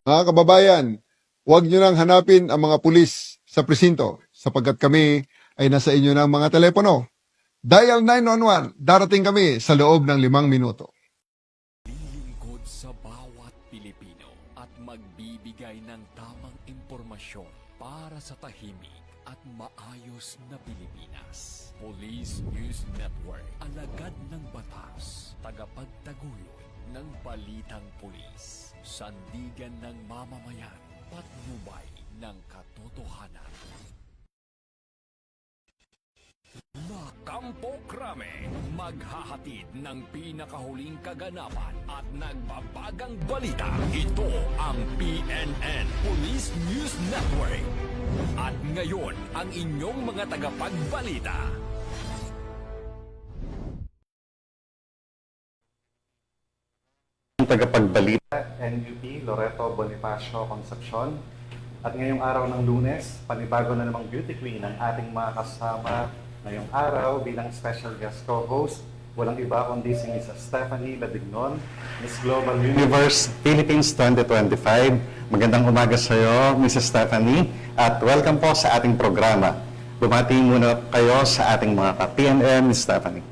Mga kababayan, huwag nyo nang hanapin ang mga pulis sa presinto sapagkat kami ay nasa inyo ng mga telepono. Dial 911, darating kami sa loob ng 5 minuto. Lilingkod sa bawat Pilipino at magbibigay ng tamang impormasyon para sa tahimik at maayos na Pilipinas. Police News Network, alagad ng batas, tagapagtaguyod ng balitang pulis, sandigan ng mamamayan, patnubay ng katotohanan. La Campo Crame, maghahatid ng pinakahuling kaganapan at nagbabagang balita. Ito ang PNN Police News Network. At ngayon, ang inyong mga tagapagbalita. Tagapagbalita, NUP Loreto Bonifacio Concepcion. At ngayong araw ng Lunes, panibago na namang beauty queen ang ating mga kasama ngayong araw bilang special guest co-host. Walang iba kundi si Ms. Stephanie Ladignon, Miss Global Universe Philippines 2025. Magandang umaga sa iyo, Ms. Stephanie, at welcome po sa ating programa. Bumati muna kayo sa ating mga ka-PNM, Ms. Stephanie.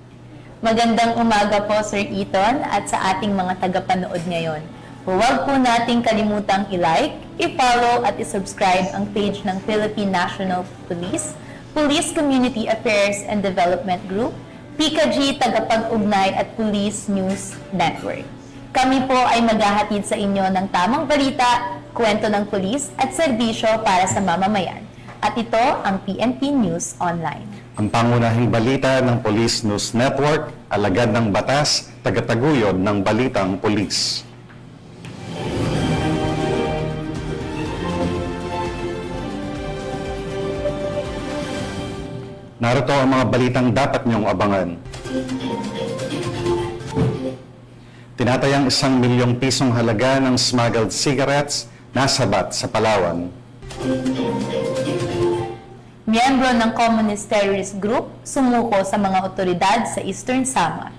Magandang umaga po, Sir Eton, at sa ating mga tagapanood ngayon. Huwag po nating kalimutang i-like, i-follow at i-subscribe ang page ng Philippine National Police, Police Community Affairs and Development Group, PKG Tagapag-Ugnay at Police News Network. Kami po ay maghahatid sa inyo ng tamang balita, kwento ng pulis at serbisyo para sa mamamayan. At ito ang PNP News Online. Ang pangunahing balita ng Police News Network, alagad ng batas, tagataguyod ng balitang pulis. Narito ang mga balitang dapat niyong abangan. Tinatayang 1 milyong pisong halaga ng smuggled cigarettes nasabat sa Palawan. Miyembro ng Communist Terrorist Group sumuko sa mga otoridad sa Eastern Samar.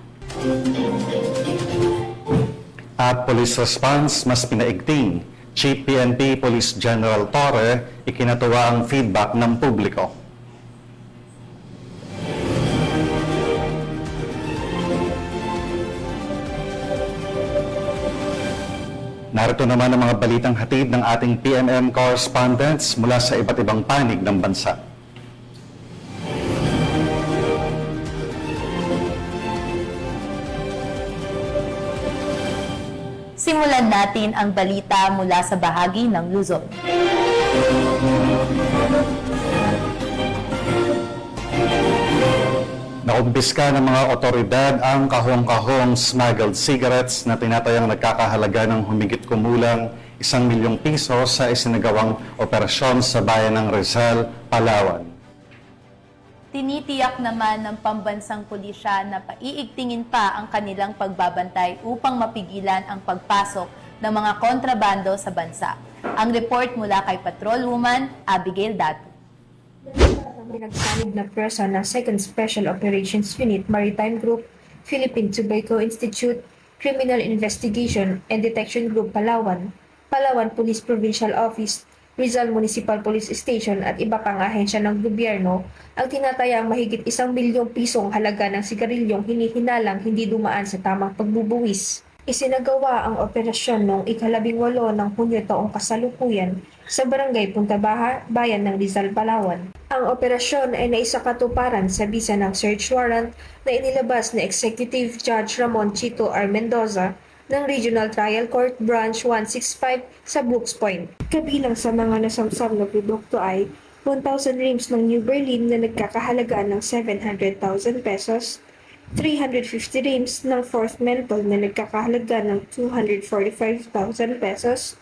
At police response mas pinaigting. Chief PNP Police General Torre ikinatuwa ang feedback ng publiko. Narito naman ang mga balitang hatid ng ating PNM correspondents mula sa iba't ibang panig ng bansa. Simulan natin ang balita mula sa bahagi ng Luzon. Nakumpiska ng mga otoridad ang kahong-kahong smuggled cigarettes na tinatayang nagkakahalaga ng humigit kumulang 1 milyong piso sa isinagawang operasyon sa bayan ng Rizal, Palawan. Tinitiyak naman ng pambansang pulisya na paiigtingin pa ang kanilang pagbabantay upang mapigilan ang pagpasok ng mga kontrabando sa bansa. Ang report mula kay Patrolwoman Abigail Datu. Pinagsanib na pwersa ng 2nd Special Operations Unit Maritime Group, Philippine Tobacco Institute, Criminal Investigation and Detection Group Palawan, Palawan Police Provincial Office, Rizal Municipal Police Station at iba pang ahensya ng gobyerno ang tinatayang mahigit 1 milyong pisong halaga ng sigarilyong hinihinalang hindi dumaan sa tamang pagbubuwis. Isinagawa ang operasyon noong ika-18 ng Hunyo taong kasalukuyan sa Barangay Punta Bayan ng Rizal, Palawan. Ang operasyon ay naisakatuparan sa bisa ng search warrant na inilabas ni Executive Judge Ramon Chito R. Mendoza ng Regional Trial Court Branch 165 sa Brooks Point. Kabilang sa mga nasamsam na produkto ay 1,000 rims ng New Berlin na nagkakahalaga ng 700,000 pesos, 350 rims ng Fourth Menthol na nagkakahalaga ng 245,000 pesos,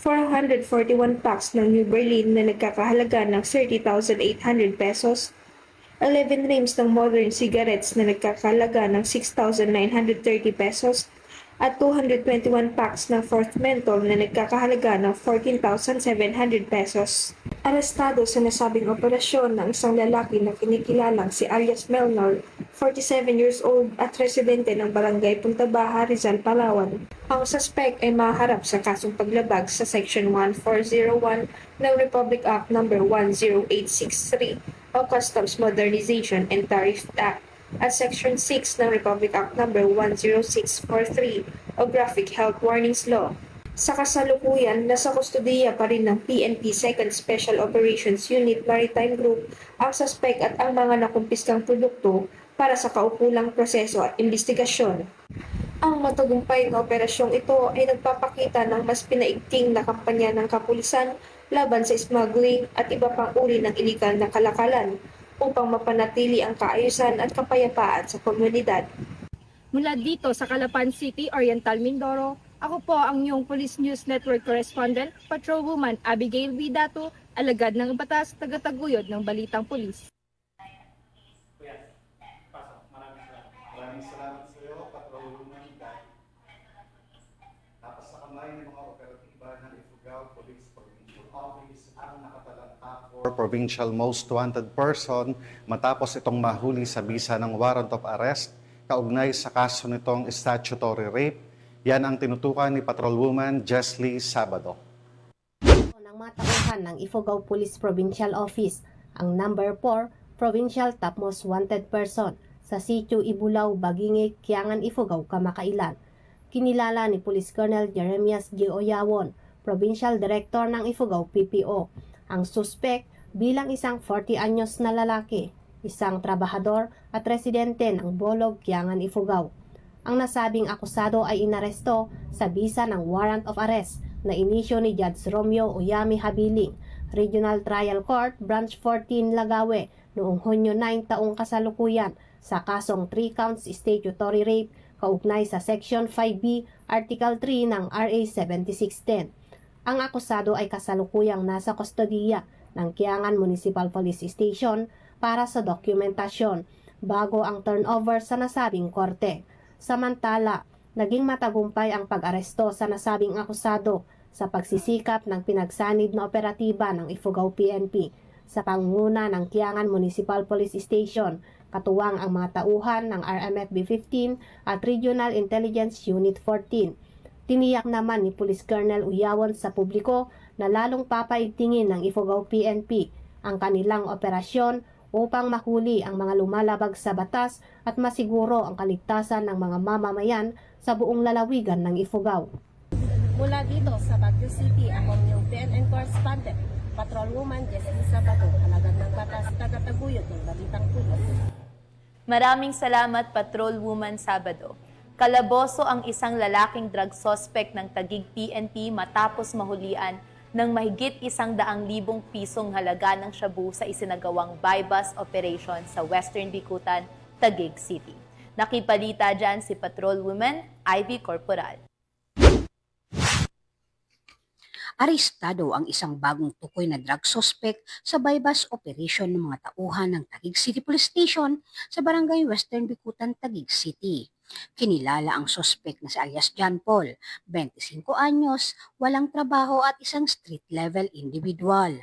441 packs ng New Berlin na nagkakahalaga ng 30,800 pesos, 11 rims ng Modern Cigarettes na nagkakahalaga ng 6,930 pesos, at 221 packs ng Fourth Menthol na nagkakahalaga ng 14,700 pesos. Arestado sa nasabing operasyon ng isang lalaki na kinikilalang si alias Melnor, 47 years old at residente ng barangay Punta Baja, Rizal, Palawan. Ang suspect ay maharap sa kasong paglabag sa Section 1401 ng Republic Act No. 10863 o Customs Modernization and Tariff Act at Section 6 ng Republic Act No. 10643 o Graphic Health Warnings Law. Sa kasalukuyan, nasa kustudiya pa rin ng PNP 2nd Special Operations Unit Maritime Group ang suspect at ang mga nakumpiskang produkto para sa kaukulang proseso at investigasyon. Ang matagumpay na operasyong ito ay nagpapakita ng mas pinaigting na kampanya ng kapulisan laban sa smuggling at iba pang uri ng iligal na kalakalan upang mapanatili ang kaayusan at kapayapaan sa komunidad. Mula dito sa Calapan City, Oriental Mindoro, ako po ang iyong Police News Network Correspondent, Patrolwoman Abigail Vidato, alagad ng batas, tagataguyod ng Balitang Pulis. Maraming salamat sa iyo, Patrolwoman. Tapos sa kamay ng mga operatiba ng Ifugao Police Provincial Office ang nakatalanta for Provincial Most Wanted Person matapos itong mahuli sa bisa ng warrant of arrest kaugnay sa kaso nitong statutory rape. Yan ang tinutukan ni Patrolwoman Jesly Sabado. Ng mga tauhan ng Ifugao Police Provincial Office, ang number 4 Provincial Top Most Wanted Person sa sitio Ibulaw, Bagingig, Kiangan, Ifugao, Kamakailan. Kinilala ni Police Colonel Jeremias G. Oyawon, Provincial Director ng Ifugao PPO, ang suspect bilang isang 40 anyos na lalaki, isang trabahador at residente ng Bolog, Kiangan, Ifugao. Ang nasabing akusado ay inaresto sa bisa ng warrant of arrest na inisyo ni Judge Romeo Oyami Habiling, Regional Trial Court, Branch 14, Lagawe, noong Hunyo 9 taong kasalukuyan sa kasong 3 counts statutory rape kaugnay sa Section 5B, Article 3 ng RA 7610. Ang akusado ay kasalukuyang nasa kustodiya ng Kiangan Municipal Police Station para sa dokumentasyon bago ang turnover sa nasabing korte. Samantala, naging matagumpay ang pag-aresto sa nasabing akusado sa pagsisikap ng pinagsanib na operatiba ng Ifugao PNP sa pangunguna ng Kiangan Municipal Police Station, katuwang ang mga tauhan ng RMFB 15 at Regional Intelligence Unit 14. Tiniyak naman ni Police Colonel Uyawon sa publiko na lalong papaigtingin ng Ifugao PNP ang kanilang operasyon upang mahuli ang mga lumalabag sa batas at masiguro ang kaligtasan ng mga mamamayan sa buong lalawigan ng Ifugao. Mula dito sa Baguio City, ako yung PNN Correspondent, Patrolwoman Jesly Sabado, alagad ng batas, tagataguyod ng Balitang Pulis. Maraming salamat, Patrolwoman Sabado. Kalaboso ang isang lalaking drug suspect ng Taguig PNP matapos mahulian ng mahigit 100,000 pisong halaga ng shabu sa isinagawang buy-bust operation sa Western Bicutan, Taguig City. Nakipalita dyan si Patrolwoman Ivy Corporal. Arestado ang isang bagong tukoy na drug suspect sa buy-bust operation ng mga tauhan ng Taguig City Police Station sa barangay Western Bicutan, Taguig City. Kinilala ang suspect na si alias John Paul, 25 anyos, walang trabaho at isang street-level individual.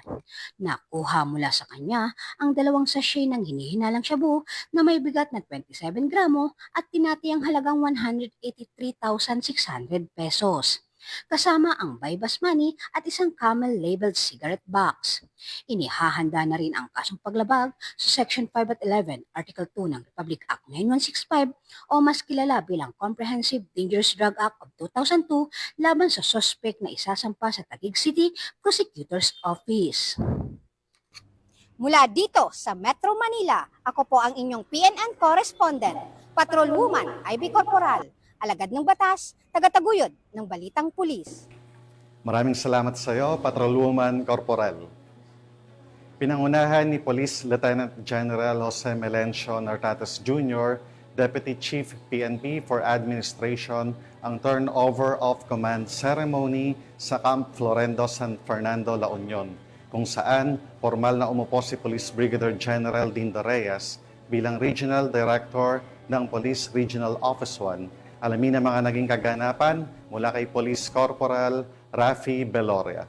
Nakuha mula sa kanya ang 2 sachet ng hinihinalang shabu na may bigat na 27 gramo at tinatayang halagang 183,600 pesos. Kasama ang buy-bust money at isang camel-labeled cigarette box. Inihahanda na rin ang kasong paglabag sa Section 5 at 11, Article 2 ng Republic Act 9165 o mas kilala bilang Comprehensive Dangerous Drug Act of 2002 laban sa suspect na isasampa sa Taguig City Prosecutor's Office. Mula dito sa Metro Manila, ako po ang inyong PNN Correspondent, Patrolwoman Ivy Corporal, alagad ng batas, tagataguyod ng Balitang Pulis. Maraming salamat sa iyo, Patrolwoman Corporal. Pinangunahan ni Police Lieutenant General Jose Melencio Nartates Jr., Deputy Chief PNP for Administration, ang turnover of command ceremony sa Camp Florendo, San Fernando, La Union, kung saan formal na umupo si Police Brigadier General Dindo Reyes bilang Regional Director ng Police Regional Office 1. Alamin ang mga naging kaganapan mula kay Police Corporal Rafi Beloria.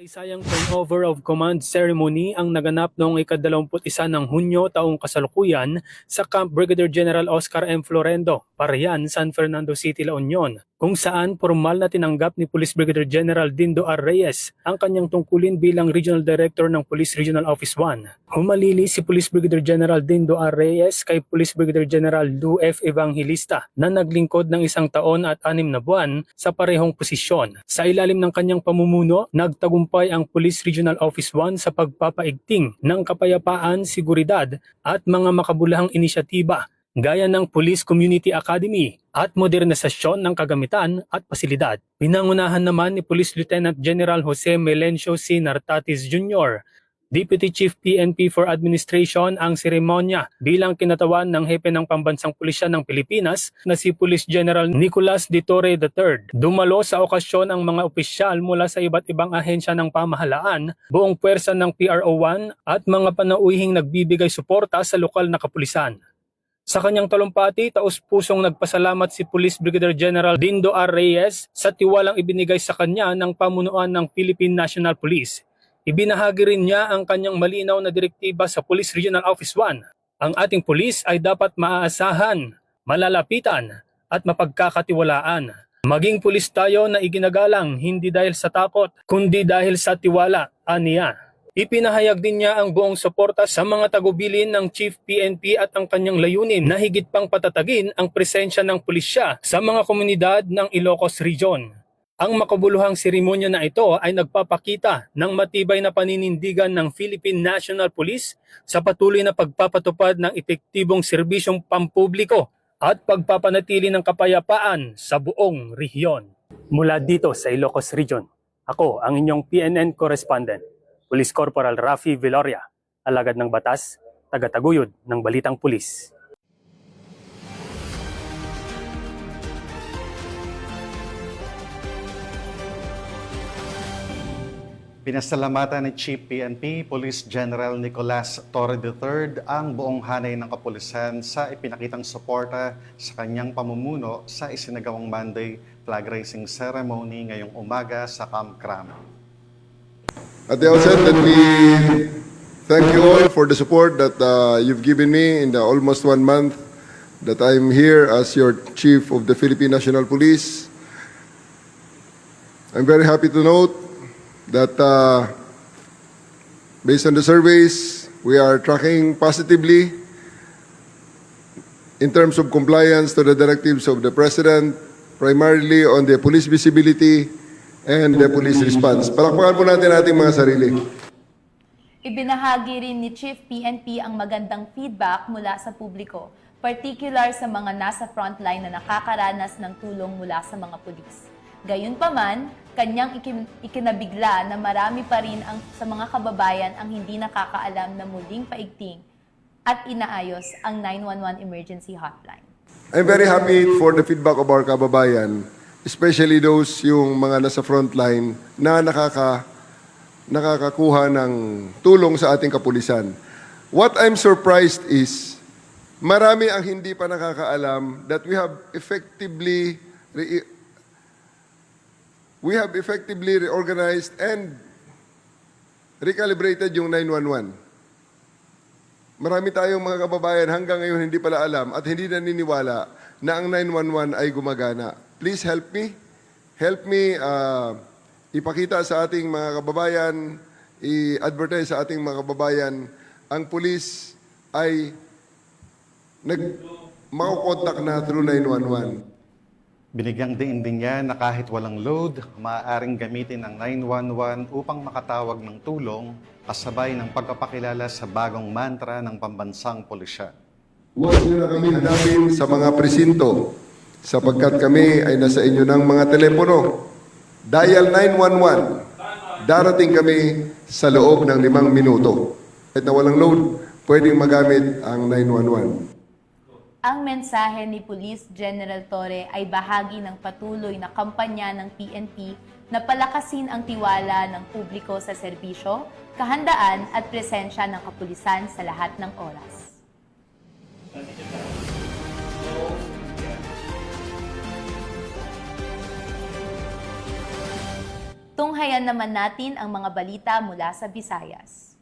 Makasaysayang turnover of command ceremony ang naganap noong ika-21 ng Hunyo taong kasalukuyan sa Camp Brigadier General Oscar M. Florendo, Parian, San Fernando City, La Union, kung saan formal na tinanggap ni Police Brigadier General Dindo R. Reyes ang kanyang tungkulin bilang Regional Director ng Police Regional Office 1. Humalili si Police Brigadier General Dindo R. Reyes kay Police Brigadier General Lou F. Evangelista na naglingkod ng 1 taon at 6 na buwan sa parehong posisyon. Sa ilalim ng kanyang pamumuno, nagtagumpay ang Police Regional Office 1 sa pagpapaigting ng kapayapaan, seguridad at mga makabulahang inisyatiba gaya ng Police Community Academy at modernisasyon ng kagamitan at pasilidad. Pinangunahan naman ni Police Lieutenant General Jose Melencio C. Nartatis Jr., Deputy Chief PNP for Administration ang seremonya bilang kinatawan ng hepe ng Pambansang Pulisya ng Pilipinas na si Police General Nicolas de Torre III. Dumalo sa okasyon ang mga opisyal mula sa iba't ibang ahensya ng pamahalaan, buong puwersa ng PRO1 at mga panauhing nagbibigay suporta sa lokal na kapulisan. Sa kanyang talumpati, taus-pusong nagpasalamat si Police Brigadier General Dindo R. Reyes sa tiwalang ibinigay sa kanya ng pamunuan ng Philippine National Police. Ibinahagi rin niya ang kanyang malinaw na direktiba sa Police Regional Office 1. Ang ating pulis ay dapat maaasahan, malalapitan at mapagkakatiwalaan. Maging pulis tayo na iginagalang hindi dahil sa takot, kundi dahil sa tiwala, aniya. Ipinahayag din niya ang buong suporta sa mga tagubilin ng Chief PNP at ang kanyang layunin na higit pang patatagin ang presensya ng pulisya sa mga komunidad ng Ilocos Region. Ang makabuluhang seremonya na ito ay nagpapakita ng matibay na paninindigan ng Philippine National Police sa patuloy na pagpapatupad ng epektibong serbisyong pampubliko at pagpapanatili ng kapayapaan sa buong rehiyon. Mula dito sa Ilocos Region, ako ang inyong PNN correspondent, Police Corporal Rafi Viloria, alagad ng batas, tagataguyod ng Balitang Pulis. Pinasalamatan ni Chief PNP Police General Nicolas Torre III ang buong hanay ng kapulisan sa ipinakitang suporta sa kanyang pamumuno sa isinagawang Monday flag raising ceremony ngayong umaga sa Camp Crame. At the outset, let me thank you all for the support that you've given me in the almost 1 month that I'm here as your Chief of the Philippine National Police. I'm very happy to note that based on the surveys, we are tracking positively in terms of compliance to the directives of the President, primarily on the police visibility and the police response. Palakpakan po natin ating mga sarili. Ibinahagi rin ni Chief PNP ang magandang feedback mula sa publiko, particular sa mga nasa frontline na nakakaranas ng tulong mula sa mga pulis. Gayunpaman, kanyang ikinabigla na marami pa rin sa mga kababayan ang hindi nakakaalam na muling paigting at inaayos ang 911 emergency hotline. I'm very happy for the feedback of our kababayan, especially those yung mga nasa frontline na nakakakuha ng tulong sa ating kapulisan. What I'm surprised is, marami ang hindi pa nakakaalam that we have effectively reorganized and recalibrated yung 911. Marami tayong mga kababayan hanggang ngayon hindi pala alam at hindi naniniwala na ang 911 ay gumagana. Please help me. Help me ipakita sa ating mga kababayan, i-advertise sa ating mga kababayan, ang pulis ay makukontak na through 911. Binigyang diin din niya na kahit walang load, maaaring gamitin ang 911 upang makatawag ng tulong kasabay ng pagpapakilala sa bagong mantra ng pambansang pulisya. Huwag niyo na kami hanapin sa mga presinto sapagkat kami ay nasa inyo ng mga telepono. Dial 911. Darating kami sa loob ng 5 minuto. Kahit na walang load, pwedeng magamit ang 911. Ang mensahe ni Police General Torre ay bahagi ng patuloy na kampanya ng PNP na palakasin ang tiwala ng publiko sa serbisyo, kahandaan at presensya ng kapulisan sa lahat ng oras. Tunghayan naman natin ang mga balita mula sa Visayas.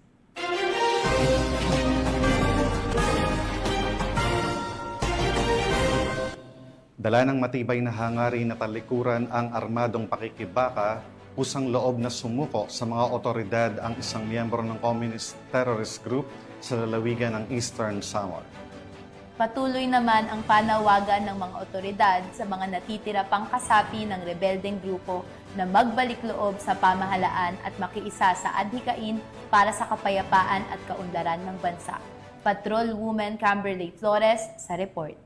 Dala ng matibay na hangarin na talikuran ang armadong pakikibaka, pusang loob na sumuko sa mga otoridad ang isang miyembro ng Communist Terrorist Group sa lalawigan ng Eastern Samar. Patuloy naman ang panawagan ng mga otoridad sa mga natitira pang kasapi ng rebeldeng grupo na magbalik loob sa pamahalaan at makiisa sa adhikain para sa kapayapaan at kaunlaran ng bansa. Patrolwoman Camberley Flores sa report.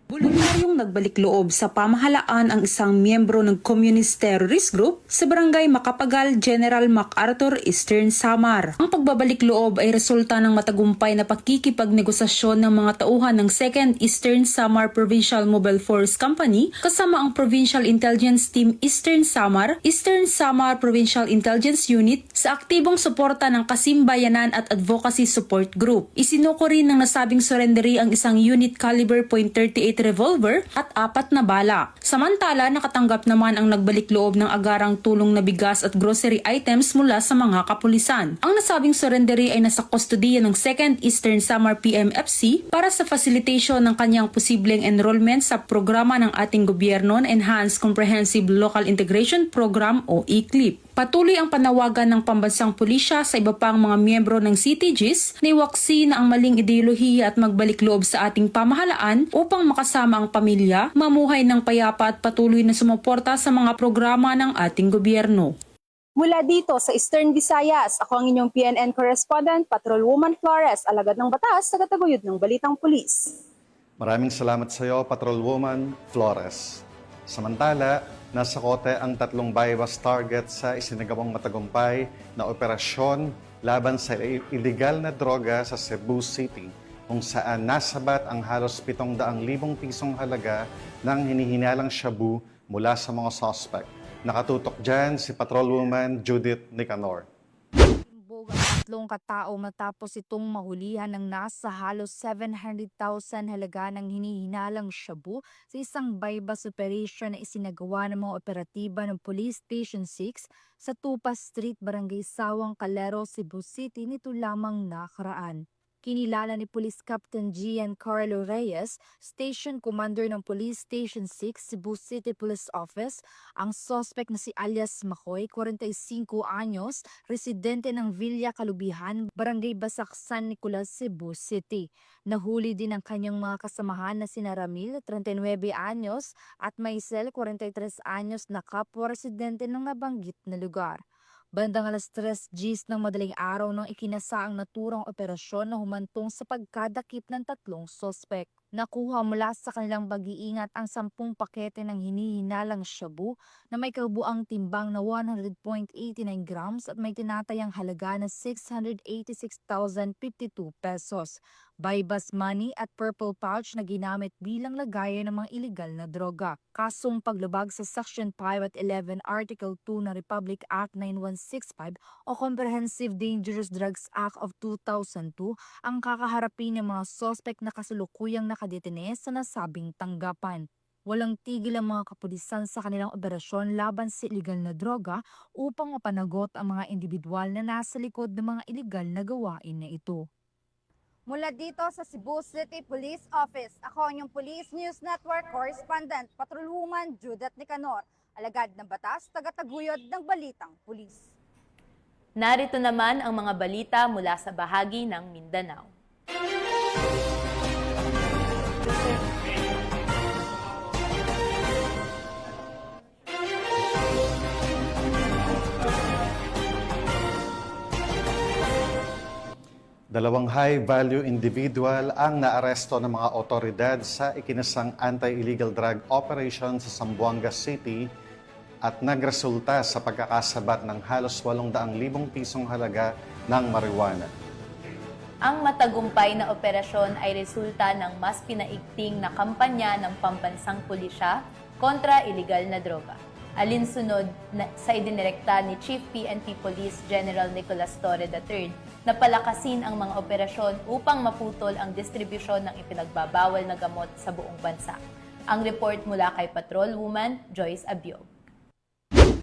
Voluntaryong nagbalik loob sa pamahalaan ang isang miyembro ng Communist Terrorist Group sa Barangay Makapagal, General MacArthur, Eastern Samar. Ang pagbabalik loob ay resulta ng matagumpay na pakikipagnegosasyon ng mga tauhan ng 2nd Eastern Samar Provincial Mobile Force Company kasama ang Provincial Intelligence Team Eastern Samar Provincial Intelligence Unit sa aktibong suporta ng Kasimbayanan at Advocacy Support Group. Isinuko rin ng nasabing surrendery ang isang unit caliber .38 revolver at 4 na bala. Samantala, nakatanggap naman ang nagbalik loob ng agarang tulong na bigas at grocery items mula sa mga kapulisan. Ang nasabing surrendery ay nasa kustodiya ng 2nd Eastern Samar PMFC para sa facilitation ng kanyang posibleng enrollment sa programa ng ating gobyerno na Enhanced Comprehensive Local Integration Program o ECLIP. Patuloy ang panawagan ng pambansang pulisya sa iba pang mga miyembro ng CTGs na iwaksi na ang maling ideolohiya at magbalik loob sa ating pamahalaan upang makasama ang pamilya, mamuhay ng payapa at patuloy na sumuporta sa mga programa ng ating gobyerno. Mula dito sa Eastern Visayas, ako ang inyong PNN correspondent, Patrolwoman Flores, alagad ng batas, tagataguyod ng Balitang Pulis. Maraming salamat sa iyo, Patrolwoman Flores. Samantala, nasa kote ang 3 bypass target sa isinagawang matagumpay na operasyon laban sa illegal na droga sa Cebu City, kung saan nasabat ang halos 700,000 pisong halaga ng hinihinalang shabu mula sa mga suspect. Nakatutok dyan si Patrolwoman Judith Nicanor. Ang 3 katao matapos itong mahulihan ng nasa halos 700,000 halaga ng hinihinalang shabu sa isang bypass operation na isinagawa ng mga operatiba ng Police Station 6 sa Tupas Street, Barangay Sawang, Calero, Cebu City nito lamang nakaraan. Kinilala ni Police Captain Giancarlo Reyes, Station Commander ng Police Station 6, Cebu City Police Office, ang suspect na si alias Makoy, 45 anyos, residente ng Villa Kalubihan, Barangay Basak, San Nicolas, Cebu City. Nahuli din ang kanyang mga kasamahan na sina Ramil, 39 anyos, at Maisel, 43 anyos na kapwa residente ng nabanggit na lugar. Bandang alas 3 Gs ng madaling araw nang ikinasa ang naturang operasyon na humantong sa pagkadakip ng 3 sospek. Nakuha mula sa kanilang pag-iingat ang 10 pakete ng hinihinalang shabu na may kabuang timbang na 100.89 grams at may tinatayang halaga na 686,052 pesos. Bypass money at purple pouch na ginamit bilang lagayan ng mga iligal na droga. Kasong paglabag sa Section 5 at 11 Article 2 ng Republic Act 9165 o Comprehensive Dangerous Drugs Act of 2002 ang kakaharapin ng mga sospek na kasalukuyang nakadetene sa nasabing tanggapan. Walang tigil ang mga kapulisan sa kanilang operasyon laban sa iligal na droga upang mapanagot ang mga individual na nasa likod ng mga iligal na gawain na ito. Mula dito sa Cebu City Police Office, ako ang inyong Police News Network Correspondent, Patrolwoman Judith Nicanor, alagad ng batas, tagataguyod ng Balitang Pulis. Narito naman ang mga balita mula sa bahagi ng Mindanao. Dalawang high-value individual ang naaresto ng mga otoridad sa ikinasang anti-illegal drug operation sa Zamboanga City at nagresulta sa pagkakasabat ng halos 800,000 pisong halaga ng marijuana. Ang matagumpay na operasyon ay resulta ng mas pinaigting na kampanya ng pambansang pulisya kontra iligal na droga. Alinsunod sa idinirekta ni Chief PNP Police General Nicolas Torre III na palakasin ang mga operasyon upang maputol ang distribusyon ng ipinagbabawal na gamot sa buong bansa. Ang report mula kay Patrolwoman Joyce Abiog.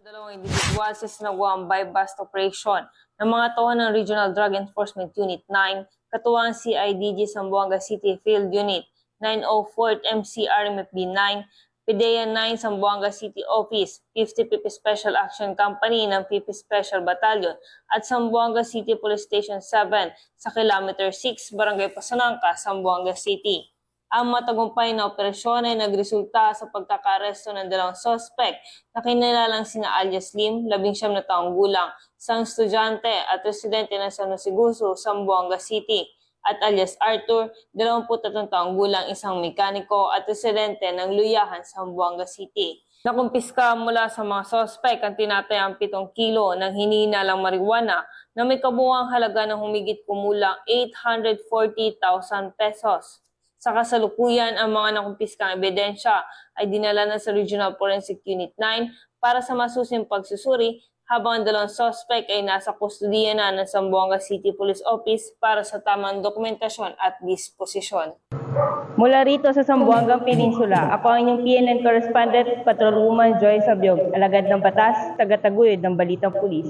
Dalawang individual sa sinagawang buy-bust operation ng mga tauhan ng Regional Drug Enforcement Unit 9, katuwang CIDG Zamboanga City Field Unit 904th MCRMFB 9, PDEA 9 Zamboanga City Office, 50 PP Special Action Company ng PP Special Battalion at Zamboanga City Police Station 7 sa Kilometer 6, Barangay Pasanangka, Zamboanga City. Ang matagumpay na operasyon ay nagresulta sa pagkakaresto ng dalawang suspect na kinilalang sina alias Lim, 19 na taong gulang, isang estudyante at residente ng San Jose, Zamboanga City, at alias Arthur, 23 taong gulang, isang mekaniko at residente ng Luyahan, Zamboanga City. Nakumpiska mula sa mga suspect ang tinatayang 7 kilo ng hinihinalang marijuana na may kabuuang halaga ng humigit kumulang 840,000 pesos. Sa kasalukuyan, ang mga nakumpiskang ebidensya ay dinala na sa Regional Forensic Unit 9 para sa masusing pagsusuri, habang ang dalawang suspect ay nasa kustudiya na ng Zamboanga City Police Office para sa tamang dokumentasyon at disposisyon. Mula rito sa Zamboanga Peninsula, ako ang inyong PNN correspondent, Patrolwoman Joy Sabiog, alagad ng batas, tagataguyod ng Balitang Pulis.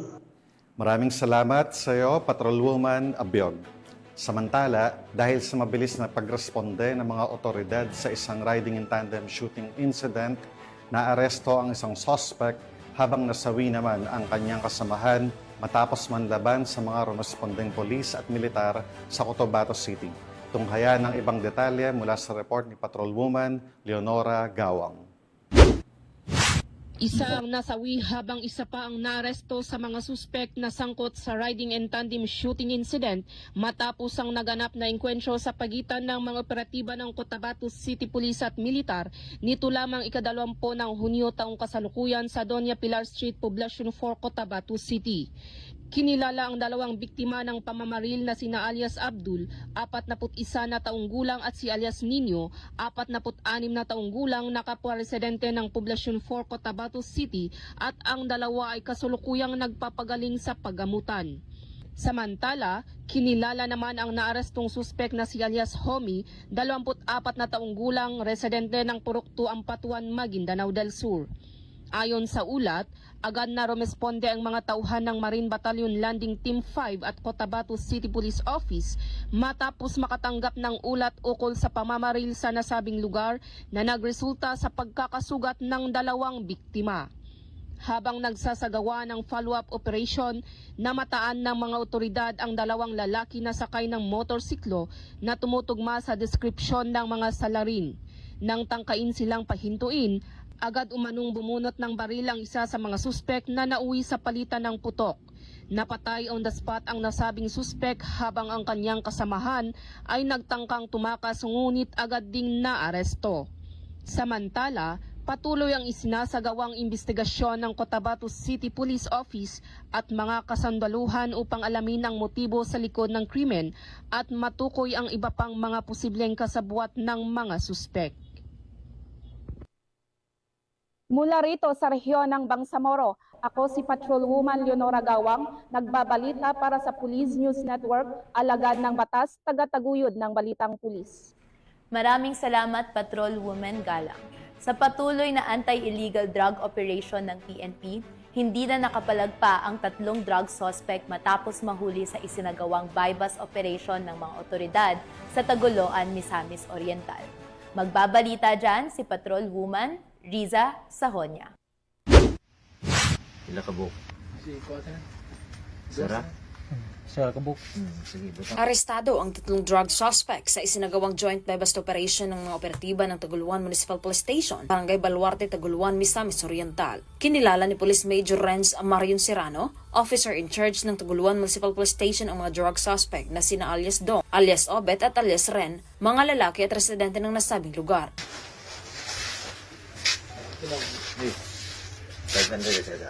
Maraming salamat sa iyo, Patrolwoman Abiog. Samantala, dahil sa mabilis na pagresponde ng mga otoridad sa isang riding in tandem shooting incident, naaresto ang isang suspect habang nasawi naman ang kanyang kasamahan matapos manlaban sa mga rumespondeng polis at militar sa Cotabato City. Tunghayan ng ibang detalye mula sa report ni Patrolwoman Leonora Gawang. Isa ang nasawi habang isa pa ang naaresto sa mga suspect na sangkot sa riding and tandem shooting incident matapos ang naganap na engkwentro sa pagitan ng mga operatiba ng Cotabato City Police at Militar nito lamang ika-20 ng Hunyo taong kasalukuyan sa Doña Pilar Street, Poblacion 4, Cotabato City. Kinilala ang dalawang biktima ng pamamaril na sina alias Abdul, 41 na taong gulang at si alias Nino, 46 na taong gulang na kapwa-residente ng Poblacion 4, Cotabato City at ang dalawa ay kasulukuyang nagpapagaling sa paggamutan. Samantala, kinilala naman ang naarestong suspek na si alias Homie, 24 na taong gulang, residente ng Purok 2, Ampatuan, Maguindanao del Sur. Ayon sa ulat, agad na rumesponde ang mga tauhan ng Marine Battalion Landing Team 5 at Cotabato City Police Office matapos makatanggap ng ulat ukol sa pamamaril sa nasabing lugar na nagresulta sa pagkakasugat ng dalawang biktima. Habang nagsasagawa ng follow-up operation, namataan ng mga otoridad ang dalawang lalaki na sakay ng motorsiklo na tumutugma sa deskripsyon ng mga salarin. Nang tangkain silang pahintuin, agad umanong bumunot ng baril ang isa sa mga suspek na nauwi sa palitan ng putok. Napatay on the spot ang nasabing suspek habang ang kanyang kasamahan ay nagtangkang tumakas ngunit agad ding naaresto. Samantala, patuloy ang isinasagawang investigasyon ng Cotabato City Police Office at mga kasandaluhan upang alamin ang motibo sa likod ng krimen at matukoy ang iba pang mga posibleng kasabwat ng mga suspek. Mula rito sa rehiyon ng Bangsamoro, ako si Patrolwoman Leonora Gawang, nagbabalita para sa Police News Network, alagad ng batas, tagataguyod ng Balitang Pulis. Maraming salamat, Patrolwoman Galang. Sa patuloy na anti-illegal drug operation ng PNP, hindi na nakapalagpa ang 3 drug suspect matapos mahuli sa isinagawang buy-bust operation ng mga otoridad sa Tagoloan, Misamis Oriental. Magbabalita dyan si Patrolwoman Riza Sahonia. Sila kabuk. Sara? Sara kabuk. Arestado ang 3 drug suspects sa isinagawang joint buy-bust operation ng mga operatiba ng Taguluan Municipal Police Station, Barangay Baluarte, Taguluan, Misamis Oriental. Kinilala ni Police Major Renz Marion Serrano, officer in charge ng Taguluan Municipal Police Station, ang mga drug suspect na sina alias Dong, alias Obet at alias Ren, mga lalaki at residente ng nasabing lugar.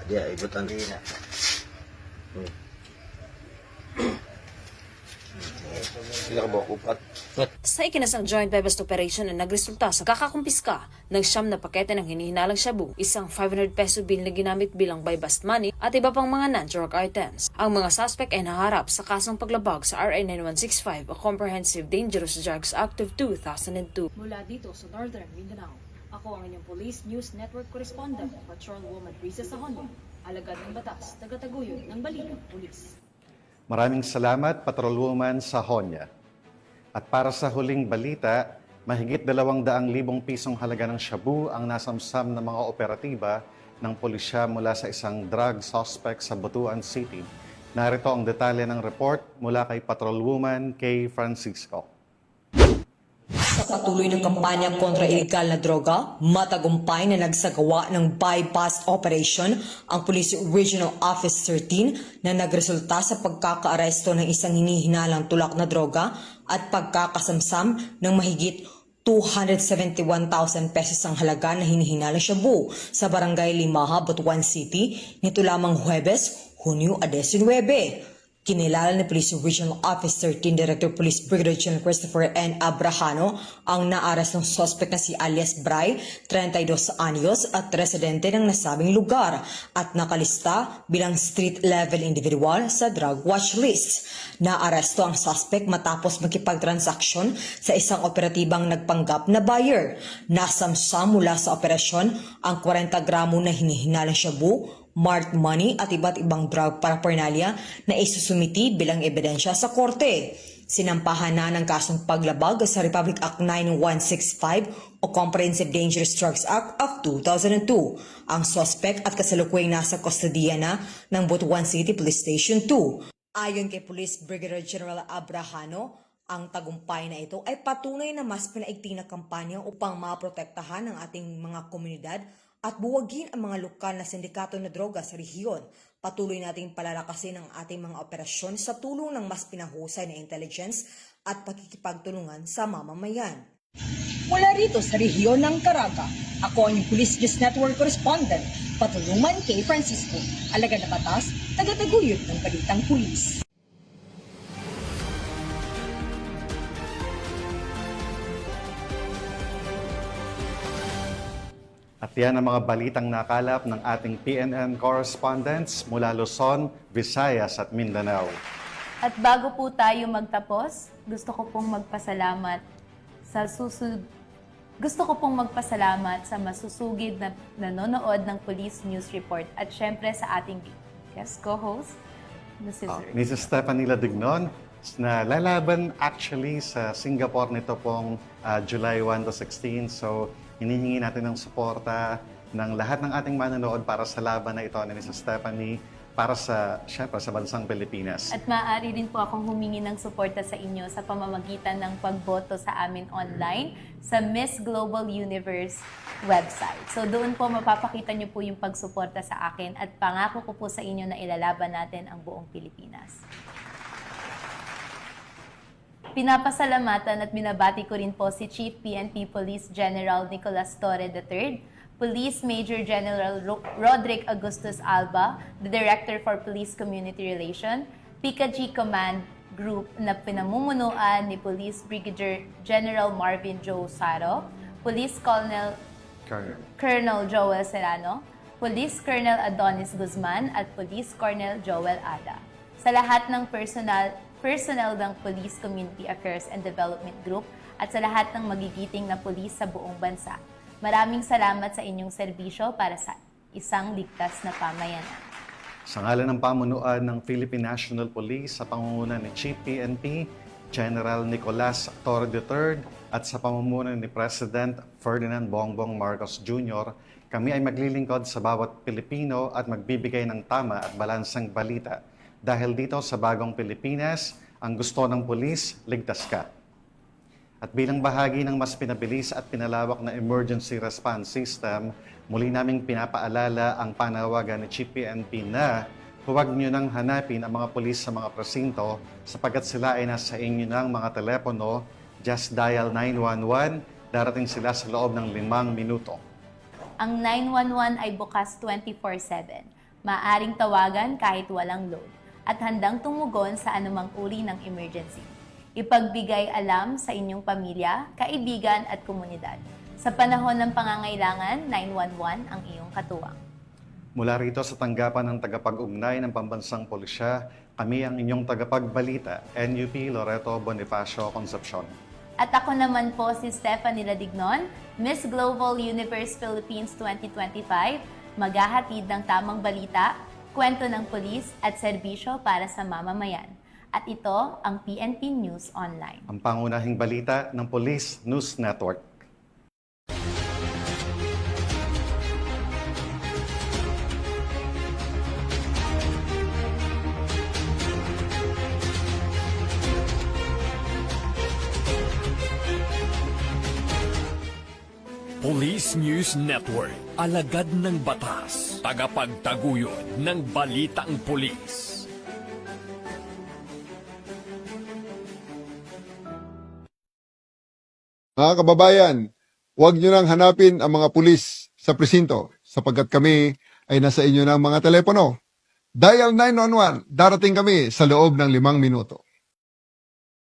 Dia ikutan din na. Sa ikinasang joint buy-bust operation ay nagresulta sa kakakumpiska ng 9 na pakete ng hinihinalang shabu, isang 500 peso bill na ginamit bilang buy-bust money at iba pang mga non-drug items. Ang mga suspect ay naharap sa kasong paglabag sa RA 9165 o Comprehensive Dangerous Drugs Act of 2002. Mula dito sa Northern Mindanao, ako ang inyong Police News Network correspondent, Patrolwoman Riza Sahonia, alagad ng batas, tagataguyod ng Balitang Pulis. Maraming salamat, Patrolwoman Sahonia. At para sa huling balita, mahigit 200,000 pisong halaga ng shabu ang nasamsam ng mga operatiba ng pulisya mula sa isang drug suspect sa Butuan City. Narito ang detalye ng report mula kay Patrolwoman Kay Francisco. Sa patuloy ng kampanya kontra ilegal na droga, matagumpay na nagsagawa ng bypass operation ang Police Regional Office 13 na nagresulta sa pagkakaaresto ng isang hinihinalang tulak na droga at pagkakasamsam ng mahigit 271,000 pesos ang halaga na hinihinalang shabu sa Barangay Limaha, Butuan City nito lamang Huwebes, Hunyo 19. Kinilala ni Police Regional Office 13 Director Police Brigadier General Christopher N. Abrahano ang naaras ng suspect na si alias Bray, 32 anyos at residente ng nasabing lugar at nakalista bilang street-level individual sa drug watch list. Naaresto ang suspect matapos makipagtransaksyon sa isang operatibang nagpanggap na buyer. Nasamsam mula sa operasyon ang 40 gramo na hinihinalang shabu, marked money at iba't ibang drug paraphernalia na isusumiti bilang ebidensya sa korte. Sinampahan na ng kasong paglabag sa Republic Act 9165 o Comprehensive Dangerous Drugs Act of 2002. Ang suspect at kasalukuyang nasa kustodiya na ng Butuan City Police Station 2. Ayon kay Police Brigadier General Abrahano, ang tagumpay na ito ay patunay na mas pinaigting na kampanya upang maprotektahan ang ating mga komunidad at buwagin ang mga lokal na sindikato na droga sa rehiyon. Patuloy nating palalakasin ang ating mga operasyon sa tulong ng mas pinahusay na intelligence at pakikipagtulungan sa mamamayan. Mula rito sa rehiyon ng Caraga, ako ang Police News Network Correspondent, Patrolwoman Kay Francisco, alagad na batas, tagataguyod ng Balitang Pulis. At yan ang mga balitang nakalap ng ating PNN correspondents mula Luzon, Visayas at Mindanao. At bago po tayo magtapos, gusto ko pong magpasalamat sa masusugid na nanonood ng Police News Report at syempre sa ating guest co-host, Mrs. Stephanie Ladignon, na lalaban actually sa Singapore nito pong July 1 to 16. So, hinihingi natin ng suporta ng lahat ng ating manonood para sa laban na ito ni Mrs. Stephanie para syempre sa bansang Pilipinas. At maaari din po akong humingi ng suporta sa inyo sa pamamagitan ng pagboto sa amin online sa Miss Global Universe website. So doon po mapapakita niyo po yung pagsuporta sa akin at pangako ko po sa inyo na ilalaban natin ang buong Pilipinas. Pinapasalamatan at binabati ko rin po si Chief PNP Police General Nicolas Torre III, Police Major General Roderick Augustus Alba, the Director for Police Community Relation, PICA-G Command Group na pinamumunuan ni Police Brigadier General Marvin Joe Saro, Police Colonel Joel Serrano, Police Colonel Adonis Guzman at Police Colonel Joel Ada. Sa lahat ng personnel ng Police Community Affairs and Development Group at sa lahat ng magigiting na pulis sa buong bansa. Maraming salamat sa inyong serbisyo para sa isang ligtas na pamayanan. Sa ngalan ng pamunuan ng Philippine National Police sa pangunguna ni Chief PNP, General Nicolas Torre III at sa pamumuno ni President Ferdinand Bongbong Marcos Jr., kami ay maglilingkod sa bawat Pilipino at magbibigay ng tama at balansang balita. Dahil dito sa bagong Pilipinas, ang gusto ng pulis, ligtas ka. At bilang bahagi ng mas pinabilis at pinalawak na emergency response system, muli naming pinapaalala ang panawagan ni Chief PNP na huwag nyo nang hanapin ang mga pulis sa mga presinto sapagkat sila ay nasa inyo ng mga telepono. Just dial 911, darating sila sa loob ng 5 minuto. Ang 911 ay bukas 24/7. Maaring tawagan kahit walang load at handang tumugon sa anumang uri ng emergency. Ipagbigay alam sa inyong pamilya, kaibigan at komunidad. Sa panahon ng pangangailangan, 911 ang iyong katuwang. Mula rito sa tanggapan ng tagapag-ugnay ng Pambansang Pulisya, kami ang inyong tagapagbalita, NUP Loreto Bonifacio Concepcion. At ako naman po si Stephanie Ladignon, Miss Global Universe Philippines 2025, Maghahatid ng tamang balita, kwento ng pulis at serbisyo para sa mamamayan. At ito ang PNP News Online. Ang pangunahing balita ng Police News Network. Police News Network, alagad ng batas, tagapagtaguyod ng balitang pulis. Mga kababayan, huwag nyo nang hanapin ang mga pulis sa presinto sapagkat kami ay nasa inyo ng mga telepono. Dial 911, darating kami sa loob ng 5 minuto.